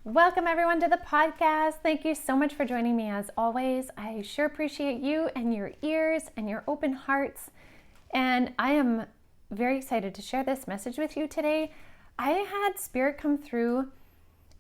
Welcome everyone to the podcast. Thank you so much for joining me as always. I sure appreciate you and your ears and your open hearts. And I am very excited to share this message with you today. I had Spirit come through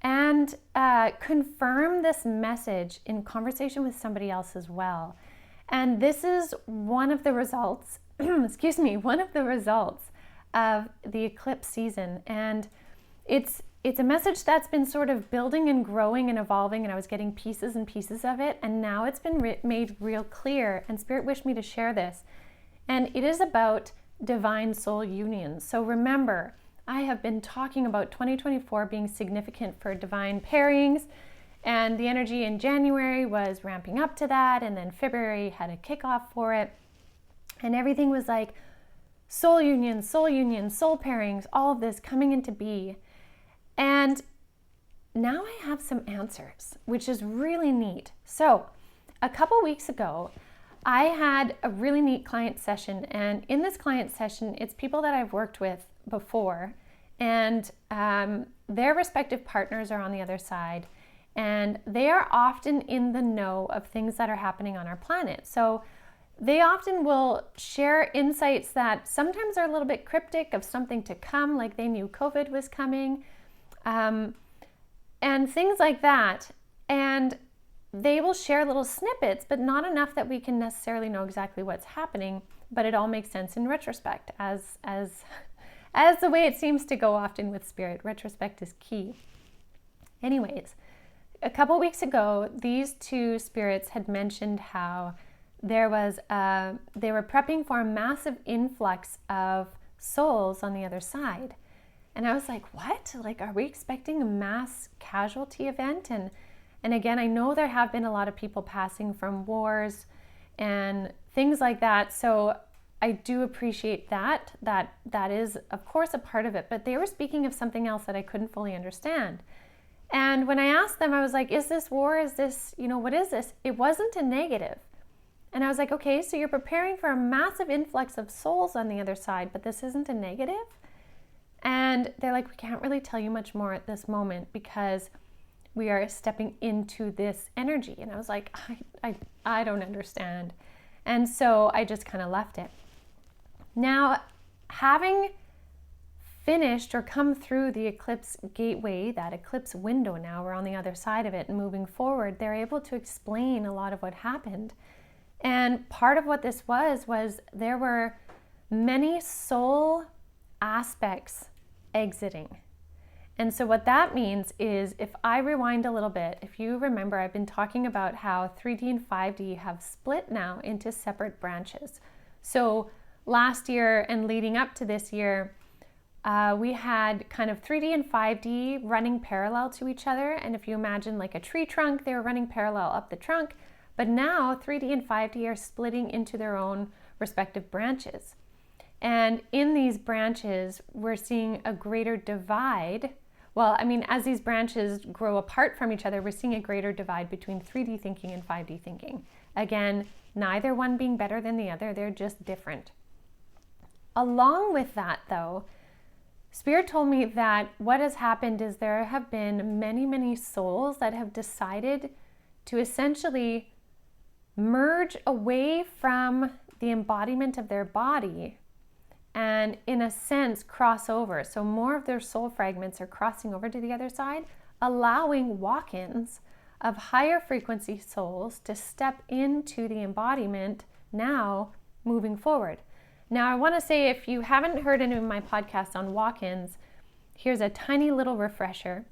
and confirm this message in conversation with somebody else as well. And this is one of the results, one of the results of the eclipse season. And it's a message that's been sort of building and growing and evolving, and I was getting pieces and pieces of it, and now it's been made real clear, and Spirit wished me to share this. And it is about divine soul unions. So remember, I have been talking about 2024 being significant for divine pairings, and the energy in January was ramping up to that, and then February had a kickoff for it, and everything was like soul unions, soul pairings, all of this coming into being. And now I have some answers, which is really neat. So a couple weeks ago, I had a really neat client session. And in this client session, it's people that I've worked with before, and their respective partners are on the other side. And they are often in the know of things that are happening on our planet. So they often will share insights that sometimes are a little bit cryptic of something to come, like they knew COVID was coming. And things like that. And they will share little snippets, but not enough that we can necessarily know exactly what's happening, but it all makes sense in retrospect, as the way it seems to go often with Spirit. Retrospect is key. Anyways, a couple weeks ago, these two spirits had mentioned how they were prepping for a massive influx of souls on the other side. And I was like, what? Like, are we expecting a mass casualty event? And again, I know there have been a lot of people passing from wars and things like that. So I do appreciate that is, of course, a part of it. But they were speaking of something else that I couldn't fully understand. And when I asked them, I was like, is this war? Is this, what is this? It wasn't a negative. And I was like, okay, so you're preparing for a massive influx of souls on the other side, but this isn't a negative? And they're like, we can't really tell you much more at this moment because we are stepping into this energy. And I was like, I don't understand. And so I just kind of left it. Now, having finished or come through the eclipse gateway, that eclipse window now, we're on the other side of it and moving forward, they're able to explain a lot of what happened. And part of what this was there were many soul aspects exiting. And so what that means is, if I rewind a little bit, if you remember, I've been talking about how 3D and 5D have split now into separate branches. So last year and leading up to this year, we had kind of 3D and 5D running parallel to each other. And if you imagine like a tree trunk, they were running parallel up the trunk. But now 3D and 5D are splitting into their own respective branches. And in these branches, we're seeing a greater divide. Well, I mean, as these branches grow apart from each other, we're seeing a greater divide between 3D thinking and 5D thinking. Again, neither one being better than the other, they're just different. Along with that, though, Spirit told me that what has happened is there have been many, many souls that have decided to essentially merge away from the embodiment of their body and, in a sense, cross over. So more of their soul fragments are crossing over to the other side, allowing walk-ins of higher frequency souls to step into the embodiment now moving forward. Now, I want to say, if you haven't heard any of my podcasts on walk-ins, here's a tiny little refresher.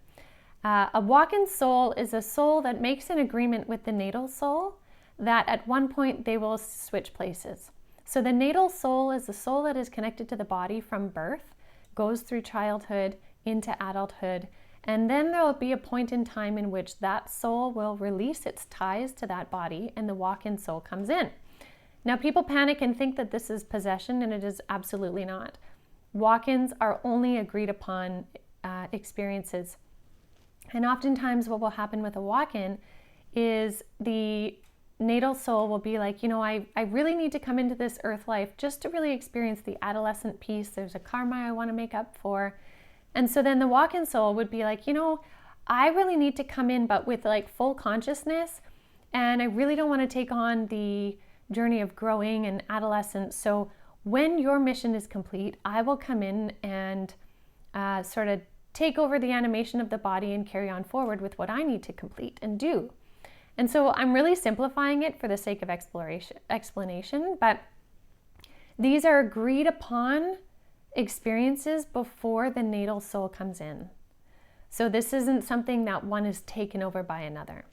A walk-in soul is a soul that makes an agreement with the natal soul that at one point they will switch places. So the natal soul is the soul that is connected to the body from birth, goes through childhood into adulthood, and then there will be a point in time in which that soul will release its ties to that body and the walk-in soul comes in. Now, people panic and think that this is possession, and it is absolutely not. Walk-ins are only agreed upon experiences. And oftentimes what will happen with a walk-in is the natal soul will be like, I really need to come into this earth life just to really experience the adolescent piece. There's a karma I want to make up for. And so then the walk-in soul would be like, I really need to come in, but with like full consciousness. And I really don't want to take on the journey of growing and adolescence. So when your mission is complete, I will come in and sort of take over the animation of the body and carry on forward with what I need to complete and do. And so I'm really simplifying it for the sake of explanation, but these are agreed upon experiences before the natal soul comes in. So this isn't something that one is taken over by another.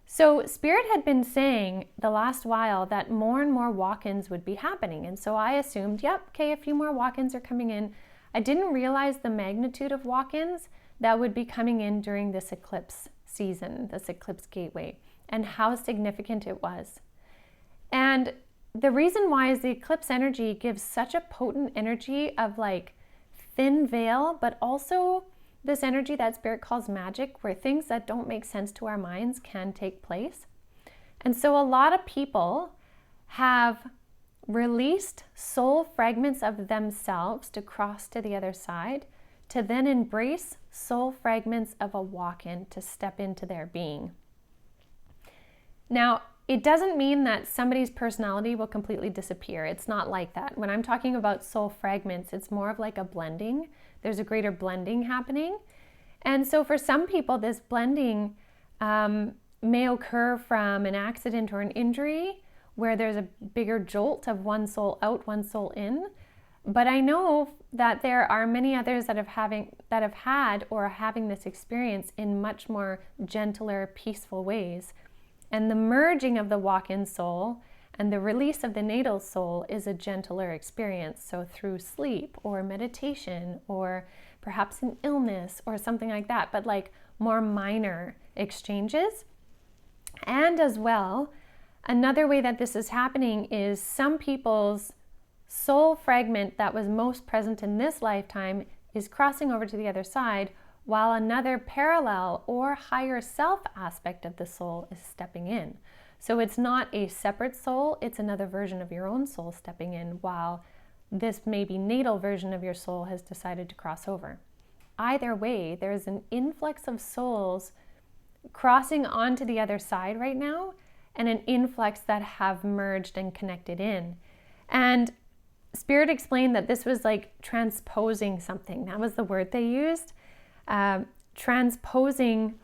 So Spirit had been saying the last while that more and more walk-ins would be happening. And so I assumed, yep, okay, a few more walk-ins are coming in. I didn't realize the magnitude of walk-ins that would be coming in during this eclipse season, this eclipse gateway, and how significant it was. And the reason why is the eclipse energy gives such a potent energy of like thin veil, but also this energy that Spirit calls magic, where things that don't make sense to our minds can take place. And so a lot of people have released soul fragments of themselves to cross to the other side, to then embrace soul fragments of a walk-in to step into their being. Now, it doesn't mean that somebody's personality will completely disappear. It's not like that. When I'm talking about soul fragments, it's more of like a blending. There's a greater blending happening. And so for some people, this blending may occur from an accident or an injury where there's a bigger jolt of one soul out, one soul in. But I know that there are many others that have had or are having this experience in much more gentler, peaceful ways. And the merging of the walk-in soul and the release of the natal soul is a gentler experience. So through sleep or meditation or perhaps an illness or something like that, but like more minor exchanges. And as well, another way that this is happening is some people's soul fragment that was most present in this lifetime is crossing over to the other side, while another parallel or higher self aspect of the soul is stepping in. So it's not a separate soul, it's another version of your own soul stepping in, while this maybe natal version of your soul has decided to cross over. Either way, there's an influx of souls crossing onto the other side right now, and an influx that have merged and connected in. And Spirit explained that this was like transposing something. That was the word they used. Transposing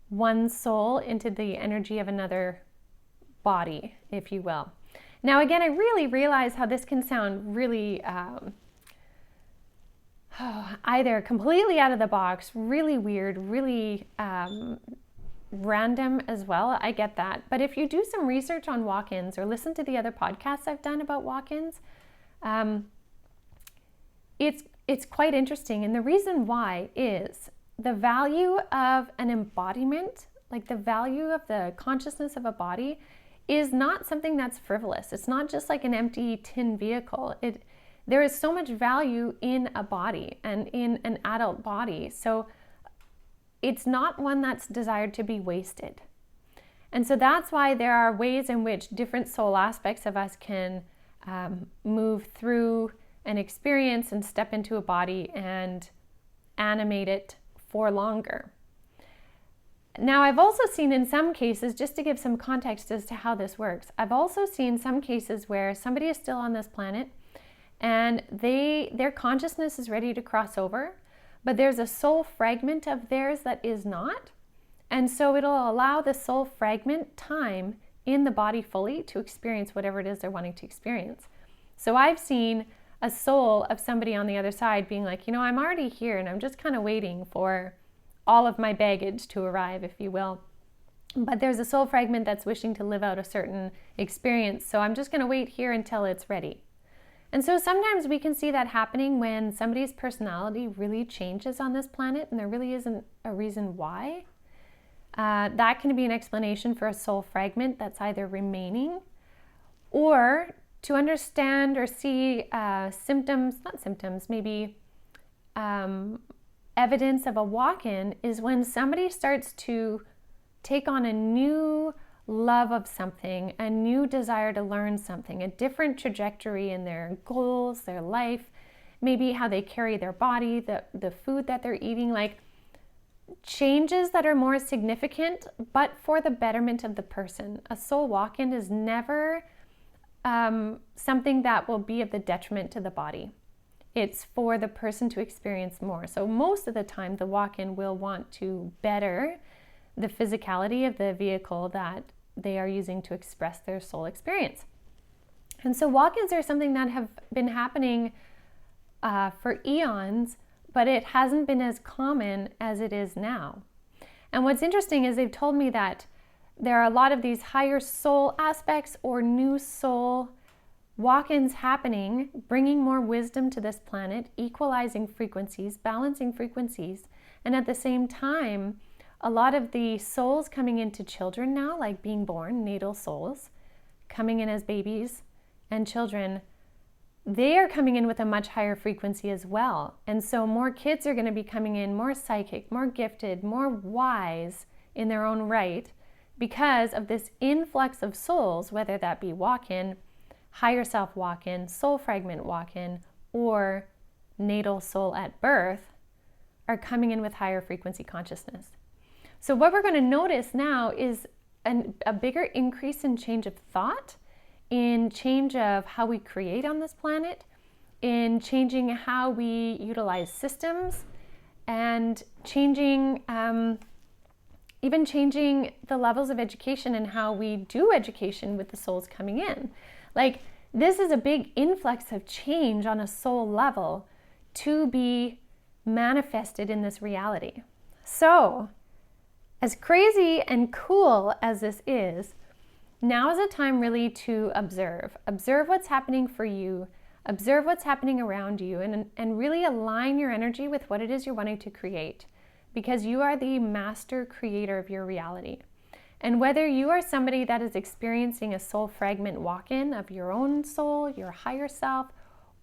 one soul into the energy of another body, if you will. Now, again, I really realize how this can sound really either completely out of the box, really weird, really random as well. I get that. But if you do some research on walk-ins or listen to the other podcasts I've done about walk-ins, it's quite interesting. And the reason why is the value of an embodiment, like the value of the consciousness of a body, is not something that's frivolous. It's not just like an empty tin vehicle. There is so much value in a body and in an adult body. So it's not one that's desired to be wasted. And so that's why there are ways in which different soul aspects of us can move through an experience and step into a body and animate it for longer. Now, I've also seen in some cases, just to give some context as to how this works, I've also seen some cases where somebody is still on this planet and their consciousness is ready to cross over, but there's a soul fragment of theirs that is not. And so it'll allow the soul fragment time in the body fully to experience whatever it is they're wanting to experience. So I've seen a soul of somebody on the other side being like, I'm already here and I'm just kind of waiting for all of my baggage to arrive, if you will. But there's a soul fragment that's wishing to live out a certain experience. So I'm just going to wait here until it's ready. And so sometimes we can see that happening when somebody's personality really changes on this planet and there really isn't a reason why. That can be an explanation for a soul fragment that's either remaining, or to understand or see maybe evidence of a walk-in is when somebody starts to take on a new love of something, a new desire to learn something, a different trajectory in their goals, their life, maybe how they carry their body, the food that they're eating. Like changes that are more significant, but for the betterment of the person. A soul walk-in is never something that will be of the detriment to the body. It's for the person to experience more. So most of the time, the walk-in will want to better the physicality of the vehicle that they are using to express their soul experience. And so walk-ins are something that have been happening for eons, but it hasn't been as common as it is now. And what's interesting is they've told me that there are a lot of these higher soul aspects or new soul walk-ins happening, bringing more wisdom to this planet, equalizing frequencies, balancing frequencies, and at the same time, a lot of the souls coming into children now, like being born, natal souls, coming in as babies and children, they are coming in with a much higher frequency as well. And so more kids are going to be coming in more psychic, more gifted, more wise in their own right because of this influx of souls, whether that be walk-in, higher self walk-in, soul fragment walk-in, or natal soul at birth, are coming in with higher frequency consciousness. So what we're going to notice now is a bigger increase in change of thought, in change of how we create on this planet, in changing how we utilize systems, and changing, even changing the levels of education and how we do education with the souls coming in. Like, this is a big influx of change on a soul level to be manifested in this reality. So, as crazy and cool as this is, now is a time really to observe. Observe what's happening for you, observe what's happening around you, and really align your energy with what it is you're wanting to create, because you are the master creator of your reality. And whether you are somebody that is experiencing a soul fragment walk-in of your own soul, your higher self,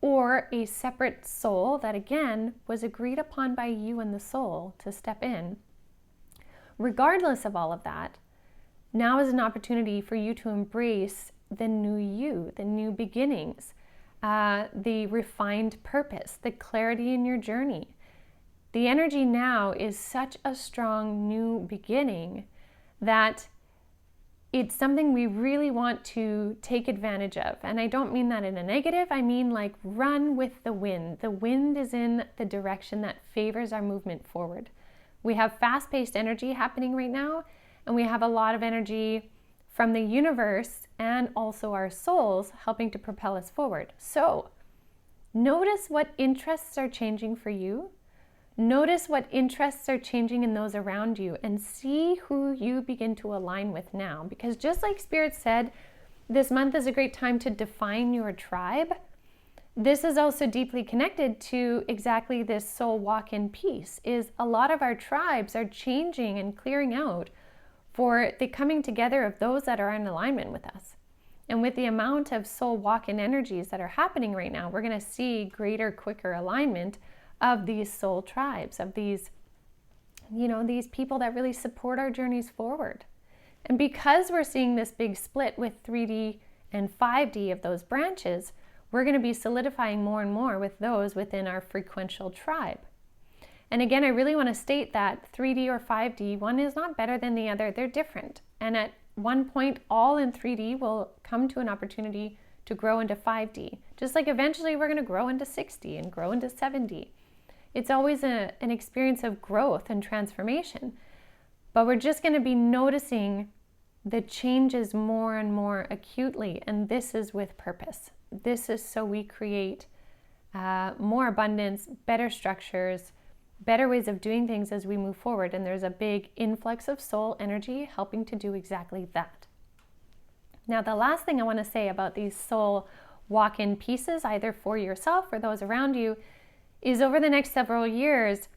or a separate soul that again was agreed upon by you and the soul to step in, regardless of all of that, now is an opportunity for you to embrace the new you, the new beginnings, the refined purpose, the clarity in your journey. The energy now is such a strong new beginning that it's something we really want to take advantage of. And I don't mean that in a negative, I mean like run with the wind. The wind is in the direction that favors our movement forward. We have fast-paced energy happening right now, and we have a lot of energy from the universe and also our souls helping to propel us forward. So notice what interests are changing for you. Notice what interests are changing in those around you, and see who you begin to align with now. Because just like Spirit said, this month is a great time to define your tribe. This is also deeply connected to exactly this soul walk-in piece, is a lot of our tribes are changing and clearing out for the coming together of those that are in alignment with us. And with the amount of soul walk-in energies that are happening right now, we're going to see greater, quicker alignment of these soul tribes, of these, these people that really support our journeys forward. And because we're seeing this big split with 3D and 5D of those branches, we're going to be solidifying more and more with those within our frequential tribe. And again, I really want to state that 3D or 5D, one is not better than the other. They're different. And at one point, all in 3D will come to an opportunity to grow into 5D. Just like eventually we're going to grow into 6D and grow into 7D. It's always an experience of growth and transformation. But we're just going to be noticing the changes more and more acutely. And this is with purpose. This is so we create more abundance, better structures, better ways of doing things as we move forward. And there's a big influx of soul energy helping to do exactly that. Now, the last thing I want to say about these soul walk-in pieces, either for yourself or those around you, is over the next several years,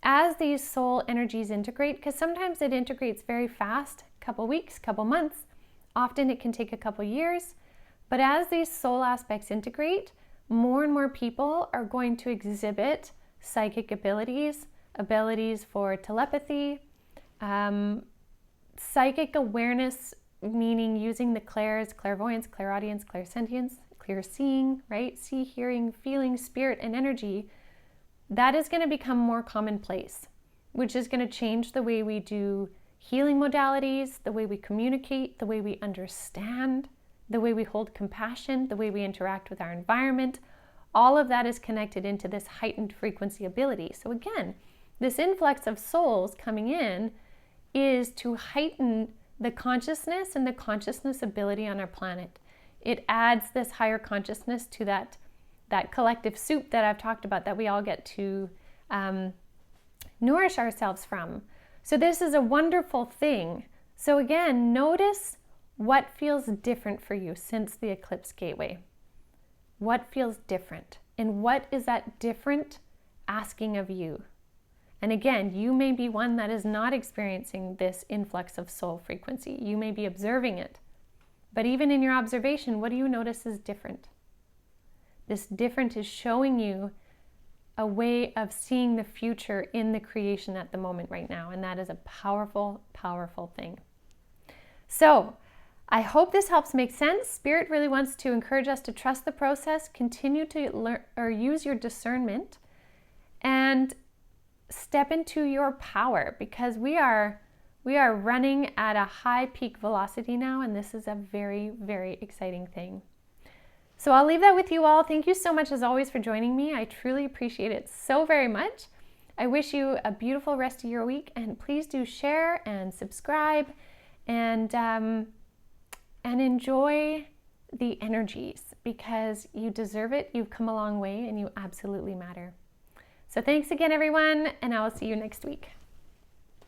as these soul energies integrate, because sometimes it integrates very fast, couple weeks, couple months, often it can take a couple years, but as these soul aspects integrate, more and more people are going to exhibit psychic abilities for telepathy, psychic awareness, meaning using the clairs, clairvoyance, clairaudience, clairsentience, clear seeing, right? See, hearing, feeling, spirit, and energy. That is going to become more commonplace. which is going to change the way we do healing modalities, the way we communicate, the way we understand, the way we hold compassion, the way we interact with our environment. All of that is connected into this heightened frequency ability. So again, this influx of souls coming in is to heighten the consciousness and the consciousness ability on our planet. It adds this higher consciousness to that collective soup that I've talked about, that we all get to nourish ourselves from. So this is a wonderful thing. So again, notice what feels different for you since the eclipse gateway. What feels different? And what is that different asking of you? And again, you may be one that is not experiencing this influx of soul frequency. You may be observing it. But even in your observation, what do you notice is different? This different is showing you a way of seeing the future in the creation at the moment right now. And that is a powerful, powerful thing. So I hope this helps make sense. Spirit really wants to encourage us to trust the process, continue to learn or use your discernment, and step into your power, because we are running at a high peak velocity now, and this is a very, very exciting thing. So I'll leave that with you all. Thank you so much as always for joining me. I truly appreciate it so very much. I wish you a beautiful rest of your week, and please do share and subscribe and enjoy the energies, because you deserve it. You've come a long way and you absolutely matter. So thanks again, everyone, and I will see you next week.